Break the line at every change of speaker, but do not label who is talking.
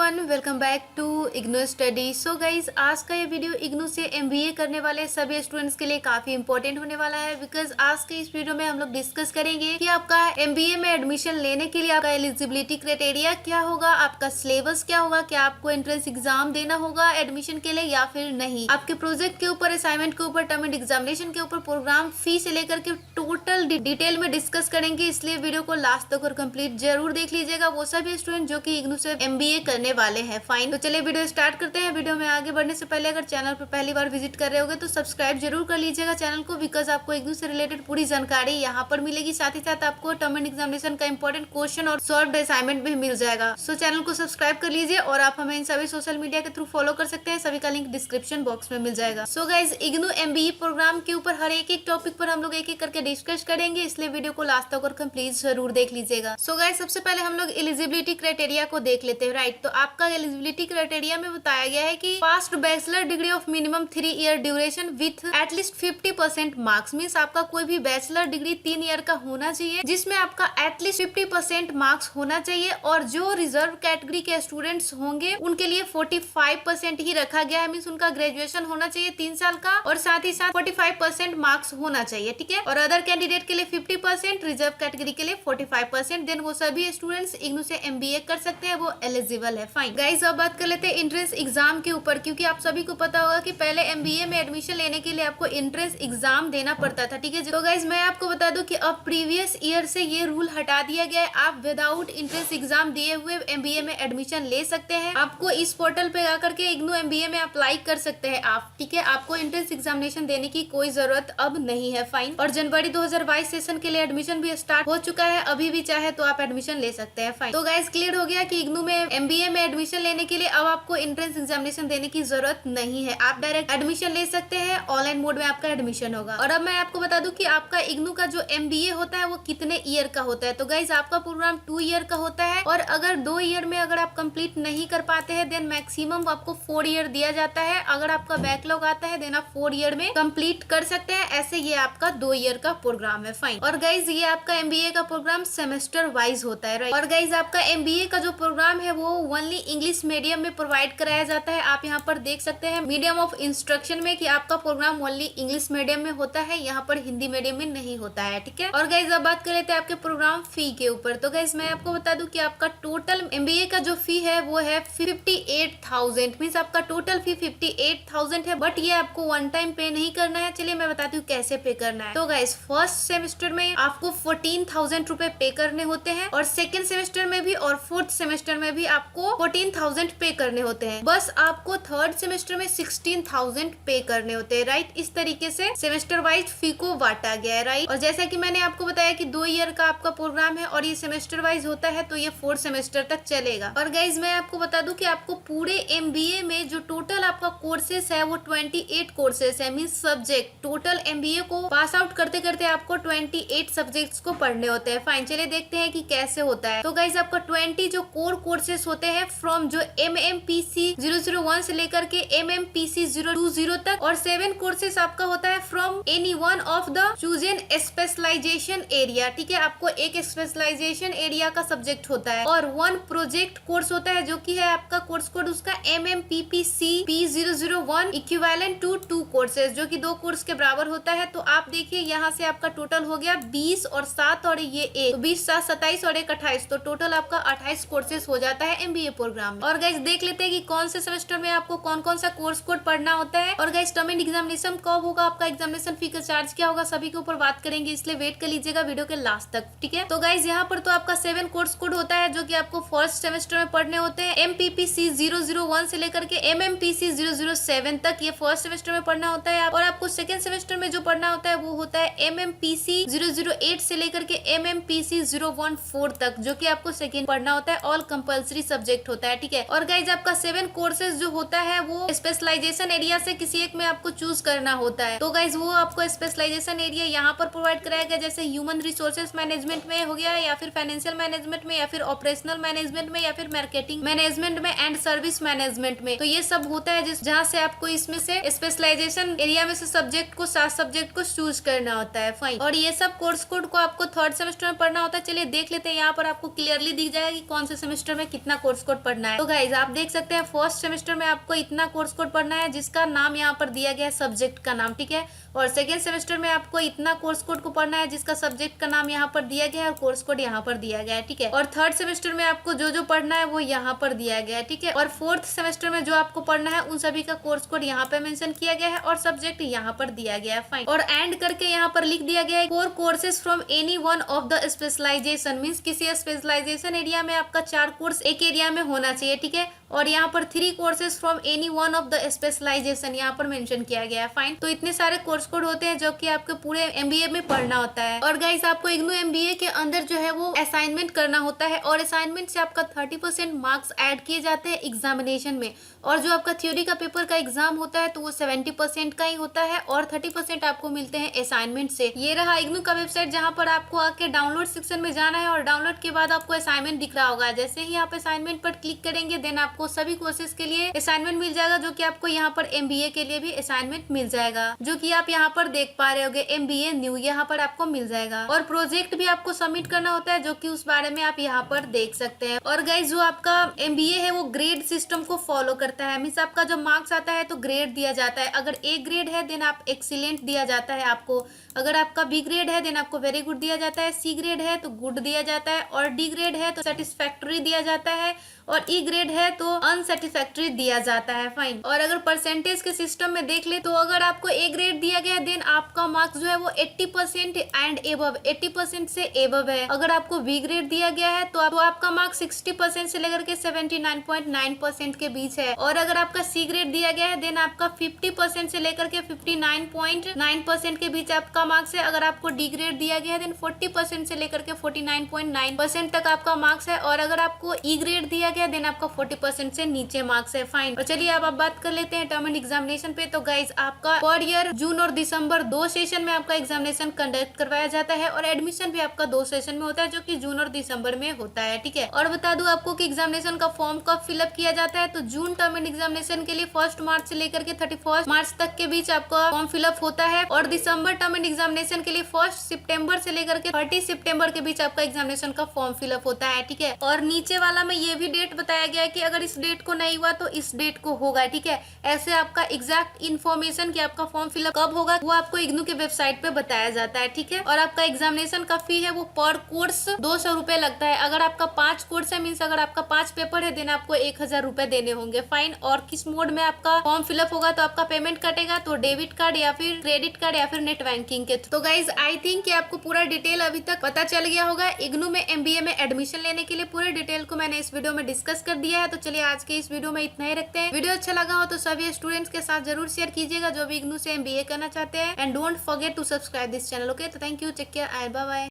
Everyone, welcome back to IGNOU study. So guys, आज का ये वीडियो इग्नू से एमबीए करने वाले सभी स्टूडेंट्स के लिए काफी इंपॉर्टेंट होने वाला है। बिकॉज आज के इस वीडियो में हम लोग डिस्कस करेंगे कि आपका एमबीए में एडमिशन लेने के लिए आपका एलिजिबिलिटी क्राइटेरिया क्या होगा, आपका सिलेबस क्या होगा, क्या आपको एंट्रेंस एग्जाम देना होगा एडमिशन के लिए या फिर नहीं, आपके प्रोजेक्ट के ऊपर, असाइनमेंट के ऊपर, टर्म एंड एग्जामिनेशन के ऊपर, प्रोग्राम फी से लेकर के टोटल डिटेल में डिस्कस करेंगे। इसलिए वीडियो को लास्ट तक और कंप्लीट जरूर देख लीजिएगा, वो सभी स्टूडेंट जो कि इग्नू से एमबीए करने वाले हैं। फाइन, तो चलिए वीडियो स्टार्ट करते हैं। वीडियो में आगे बढ़ने से पहले अगर चैनल पर पहली बार विजिट कर रहे होगे तो सब्सक्राइब जरूर कर लीजिएगा चैनल को, बिकॉज आपको इग्नू से रिलेटेड पूरी जानकारी यहाँ पर मिलेगी। साथ ही साथ आपको टर्म एंड एग्जामिनेशन का इंपॉर्टेंट क्वेश्चन और सॉल्व्ड असाइनमेंट भी मिल जाएगा। सो चैनल को सब्सक्राइब कर लीजिए और आप हमें इन सभी सोशल मीडिया के थ्रू फॉलो कर सकते हैं, सभी का लिंक डिस्क्रिप्शन बॉक्स में मिल जाएगा। So guys, IGNOU MBA program के ऊपर हर एक टॉपिक पर हम लोग एक एक करके डिस्कस करेंगे, इसलिए वीडियो को लास्ट तक और कंप्लीट जरूर देख लीजिएगा। सो गाइज, सबसे पहले हम लोग एलिजिबिलिटी क्राइटेरिया को देख लेते हैं। राइट, तो आपका एलिजिबिलिटी क्राइटेरिया में बताया गया है कि past bachelor degree of minimum 3 year duration with at least 50% marks. Means आपका कोई भी बैचलर डिग्री 3 ईयर का होना चाहिए, जिसमें आपका एटलीस्ट 50% मार्क्स होना चाहिए। और जो रिजर्व कैटेगरी के स्टूडेंट्स होंगे उनके लिए 45% ही रखा गया है। मीन्स उनका ग्रेजुएशन होना चाहिए 3 साल का और साथ ही साथ 45% मार्क्स होना चाहिए, ठीक है। और अदर कैंडिडेट के लिए 50%, रिजर्व कैटेगरी के लिए 45%। देन वो सभी स्टूडेंट्स इग्नू से एमबीए कर सकते हैं, वो एलिजिबल है। फाइन गाइस, अब बात कर लेते हैं एंट्रेंस एग्जाम के ऊपर, क्योंकि आप सभी को पता होगा कि पहले एमबीए में एडमिशन लेने के लिए आपको एंट्रेंस एग्जाम देना पड़ता था, ठीक है। तो गाइस, मैं आपको बता दूं कि अब प्रीवियस ईयर से ये रूल हटा दिया गया है। आप विदाउट एंट्रेंस एग्जाम दिए हुए एमबीए में एडमिशन ले सकते हैं। आपको इस पोर्टल पे आकर के इग्नू एमबीए में अप्लाई कर सकते हैं आप, ठीक है। आपको एंट्रेंस एग्जामिनेशन देने की कोई जरूरत अब नहीं है। फाइन, और जनवरी 2022 सेशन के लिए एडमिशन भी स्टार्ट हो चुका है, अभी भी चाहे तो आप एडमिशन ले सकते हैं। फाइन, तो गाइस, क्लियर हो गया कि इग्नू में एमबीए में एडमिशन लेने के लिए अब आपको एंट्रेंस एग्जामिनेशन देने की जरूरत नहीं है। आप डायरेक्ट एडमिशन ले सकते हैं, ऑनलाइन मोड में आपका एडमिशन होगा। और अब मैं आपको बता दूं कि आपका इग्नू का जो एमबीए होता है वो कितने ईयर का होता है। तो गाइज, आपका प्रोग्राम 2 ईयर का होता है, और अगर 2 ईयर में अगर आप कंप्लीट नहीं कर पाते हैं देन मैक्सिमम आपको 4 ईयर दिया जाता है। अगर आपका बैकलॉग आता है देन आप 4 ईयर में कंप्लीट कर सकते हैं। ऐसे ये आपका 2 ईयर का प्रोग्राम है। फाइन, और गाइज, ये आपका एमबीए का प्रोग्राम सेमेस्टर वाइज होता है। राइट, और गाइज, आपका एमबीए का जो प्रोग्राम है वो ओनली इंग्लिश मीडियम में प्रोवाइड कराया जाता है। आप यहाँ पर देख सकते हैं मीडियम ऑफ इंस्ट्रक्शन में कि आपका प्रोग्राम ओनली इंग्लिश मीडियम में होता है, यहाँ पर हिंदी मीडियम में नहीं होता है, ठीक है। और गाइज, अब बात कर लेते हैं आपके प्रोग्राम फी के ऊपर। तो गाइज, मैं आपको बता दूं कि आपका टोटल एमबीए का जो फी है वो है 58,000। मीन्स आपका टोटल फी 58,000 है, बट ये आपको वन टाइम पे नहीं करना है। चलिए मैं बताती हूँ कैसे पे करना है। तो गाइज, फर्स्ट सेमेस्टर में आपको 14,000 रुपए पे करने होते हैं, और सेकेंड सेमेस्टर में भी और फोर्थ सेमेस्टर में भी आपको 14,000 पे करने होते हैं। बस आपको थर्ड सेमेस्टर में 16,000 पे करने होते हैं। राइट, इस तरीके से सेमेस्टर वाइज फी को बांटा गया है। राइट, और जैसा कि मैंने आपको बताया कि 2 ईयर का आपका प्रोग्राम है और ये सेमेस्टर वाइज होता है, तो ये 4 सेमेस्टर तक चलेगा। और गाइज, मैं आपको बता दूं कि आपको पूरे एमबीए में जो टोटल आपका कोर्सेस है वो 28 कोर्सेस है। मीन्स सब्जेक्ट, टोटल एमबीए को पास आउट करते करते आपको 28 सब्जेक्ट्स को पढ़ने होते हैं। फाइन, चलिए देखते हैं कि कैसे होता है। तो गाइज, आपका 20 जो कोर कोर्सेस होते हैं फ्रॉम जो MMPC 001 से लेकर के MMPC 020 तक, और 7 कोर्सेस आपका होता है from any one of the chosen specialization area, ठीक है। आपको एक स्पेशलाइजेशन एरिया का सब्जेक्ट होता है, और 1 प्रोजेक्ट कोर्स होता है जो कि है आपका कोर्स कोड उसका MMPPC P001 equivalent to 2 courses, जो कि 2 कोर्स के बराबर होता है। तो आप देखिए यहाँ से आपका टोटल हो गया 20 और 7 और ये 1, तो 20 7 27 और 1 28, तो टोटल आपका 28 कोर्सेज हो जाता है एमबीए प्रोग्राम में। और गाइस, देख लेते हैं कि कौन से सेमेस्टर में आपको कौन कौन सा कोर्स कोड पढ़ना होता है। और गाइस, टर्म एंड एग्जामिनेशन कब होगा, आपका एग्जामिनेशन फी का चार्ज क्या होगा, सभी के ऊपर बात करेंगे, इसलिए वेट कर लीजिएगा वीडियो के लास्ट तक, ठीक है। तो गाइस, यहाँ पर तो आपका 7 कोर्स कोड होता है जो कि आपको फर्स्ट सेमेस्टर में पढ़ने होते हैं। MPPC 001 से लेकर के MMPC 007 तक ये फर्स्ट सेमेस्टर में पढ़ना होता है। और आपको सेकंड सेमेस्टर में जो पढ़ना होता है वो होता है MMPC 008 से लेकर के MMPC 014 तक, जो कि आपको सेकंड पढ़ना होता है। ऑल कंपल्सरी सब्जेक्ट होता है, ठीक है। और गाइज, आपका 7 कोर्सेज जो होता है वो स्पेशलाइजेशन एरिया से किसी एक में आपको चूज करना होता है। तो गाइज, वो आपको स्पेशलाइजेशन एरिया यहाँ पर प्रोवाइड कराया गया, जैसे ह्यूमन रिसोर्सेज मैनेजमेंट में हो गया, या फिर फाइनेंशियल मैनेजमेंट में, या फिर ऑपरेशनल मैनेजमेंट में, या फिर मार्केटिंग मैनेजमेंट में, एंड सर्विस मैनेजमेंट में। तो ये सब होता है जहाँ से आपको इसमें से स्पेशलाइजेशन एरिया में से सब्जेक्ट को 7 सब्जेक्ट को चूज करना होता है। फाइन, और ये सब कोर्स कोड को आपको थर्ड सेमेस्टर में पढ़ना होता है। चलिए देख लेते हैं, यहाँ पर आपको क्लियरली दिख जाएगा कि कौन से सेमेस्टर में कितना कोर्स कोड कोड पढ़ना है। तो गाइज आप देख सकते हैं फर्स्ट सेमेस्टर में आपको इतना कोर्स कोड पढ़ना है जिसका नाम यहाँ पर दिया गया है सब्जेक्ट का नाम, ठीक है। और सेकेंड सेमेस्टर में आपको इतना कोर्स कोड को पढ़ना है जिसका सब्जेक्ट का नाम यहाँ पर दिया गया है और कोर्स कोड यहाँ पर दिया गया है, ठीक है। और थर्ड सेमेस्टर में आपको जो जो पढ़ना है वो यहाँ पर दिया गया है, ठीक है। और फोर्थ सेमेस्टर में जो आपको पढ़ना है उन सभी का कोर्स कोड यहाँ पे मेंशन किया गया है और सब्जेक्ट यहाँ पर दिया गया है, फाइन। और एंड करके यहाँ पर लिख दिया गया है 4 courses from any one of the specialization, means किसी स्पेशलाइजेशन एरिया में आपका 4 कोर्स एक एरिया में होना चाहिए, ठीक है। और यहाँ पर 3 courses from any one of the specialization यहाँ पर मेंशन किया गया है, फाइन। तो इतने सारे कोर्स कोड होते हैं जो कि आपके पूरे एमबीए में पढ़ना होता है। और गाइस आपको इग्नू एमबीए के अंदर जो है वो असाइनमेंट करना होता है और असाइनमेंट से आपका 30% मार्क्स ऐड किए जाते हैं एग्जामिनेशन में। और जो आपका थ्योरी का पेपर का एग्जाम होता है तो वो 70% का ही होता है और 30% आपको मिलते हैं असाइनमेंट से। ये रहा इग्नू का वेबसाइट जहाँ पर आपको आके डाउनलोड सेक्शन में जाना है और डाउनलोड के बाद आपको असाइनमेंट दिख रहा होगा। जैसे ही आप असाइनमेंट पर क्लिक करेंगे देन आपको सभी कोर्सेज के लिए असाइनमेंट मिल जाएगा, जो कि आपको यहाँ पर एमबीए के लिए भी असाइनमेंट मिल जाएगा, जो कि आप यहाँ पर देख पा रहे होगे एमबीए न्यू यहाँ पर आपको मिल जाएगा। और प्रोजेक्ट भी आपको सबमिट करना होता है जो कि उस बारे में आप यहाँ पर देख सकते हैं। और गाइस जो आपका एमबीए है वो ग्रेड सिस्टम को फॉलो करता है, मीन्स आपका जब मार्क्स आता है तो ग्रेड दिया जाता है। अगर ए ग्रेड है देन आप एक्सीलेंट दिया जाता है आपको, अगर आपका बी ग्रेड है देन आपको वेरी गुड दिया जाता है, सी ग्रेड है तो गुड दिया जाता है, और डी ग्रेड है तो सेटिस्फैक्टरी दिया जाता है, और ई ग्रेड है तो अनसेटिस्फैक्टरी दिया जाता है, फाइन। और अगर परसेंटेज के सिस्टम में देख ले तो अगर आपको ए ग्रेड दिया गया देन आपका मार्क्स जो है वो 80% एंड एबव, 80% से एबव है। अगर आपको बी ग्रेड दिया गया है तो आपका मार्क्स 60% से लेकर के 79.9% के बीच है। और अगर आपका सी ग्रेड दिया गया है देन आपका 50% से लेकर के 59.9% के बीच आपका मार्क्स है। अगर आपको डी ग्रेड दिया गया है देन 40% से लेकर के 49.9% तक आपका मार्क्स है। और अगर आपको ई ग्रेड दिया गया देन आपका 40% से नीचे मार्क्स है, फाइन। और चलिए अब आप बात कर लेते हैं टर्म एंड एग्जामिनेशन पे। तो गाइज आपका पर ईयर जून और दिसंबर 2 सेशन में आपका एग्जामिनेशन कंडक्ट करवाया जाता है और एडमिशन भी आपका 2 सेशन में होता है जो कि जून और दिसंबर में होता है, ठीक है। और बता दूं आपको कि एग्जामिनेशन का फॉर्म कब फिलअप किया जाता है, तो जून टर्म एंड एग्जामिनेशन के लिए 1 मार्च से लेकर के 31 मार्च तक के बीच आपका फॉर्म फिलअप होता है। और दिसंबर टर्म एंड एग्जामिनेशन के लिए 1 सितंबर से लेकर के 30 सितंबर के बीच आपका एग्जामिनेशन का फॉर्म फिलअप होता है, ठीक है। और नीचे वाला में ये भी डेट बताया गया है कि अगर इस डेट को नहीं हुआ तो इस डेट को होगा, ठीक है। ऐसे आपका एग्जैक्ट इन्फॉर्मेशन कि आपका फॉर्म फिलअप कब होगा वो आपको इग्नू के वेबसाइट पे बताया जाता है, ठीक है। और आपका एग्जामिनेशन का फी है वो पर कोर्स 200 रुपए लगता है। अगर आपका 5 कोर्स है मीन्स अगर आपका 5 पेपर है देन आपको 1000 रुपए देने होंगे, फाइन। और किस मोड में आपका फॉर्म फिलअप होगा तो आपका पेमेंट कटेगा तो डेबिट कार्ड या फिर क्रेडिट कार्ड या फिर नेट बैंकिंग के। तो गाइज आई थिंक कि आपको पूरा डिटेल अभी तक पता चल गया होगा। इग्नू में एमबीए में एडमिशन लेने के लिए पूरे डिटेल को मैंने इस वीडियो में डिस्कस कर दिया है। तो चलिए आज के इस वीडियो में इतना ही रखते हैं। वीडियो अच्छा लगा हो तो सभी स्टूडेंट्स के साथ जरूर शेयर कीजिएगा जो भी इग्नू से एमबीए करना चाहते हैं। And don't forget to subscribe this channel, okay. तो thank you, take care, bye bye.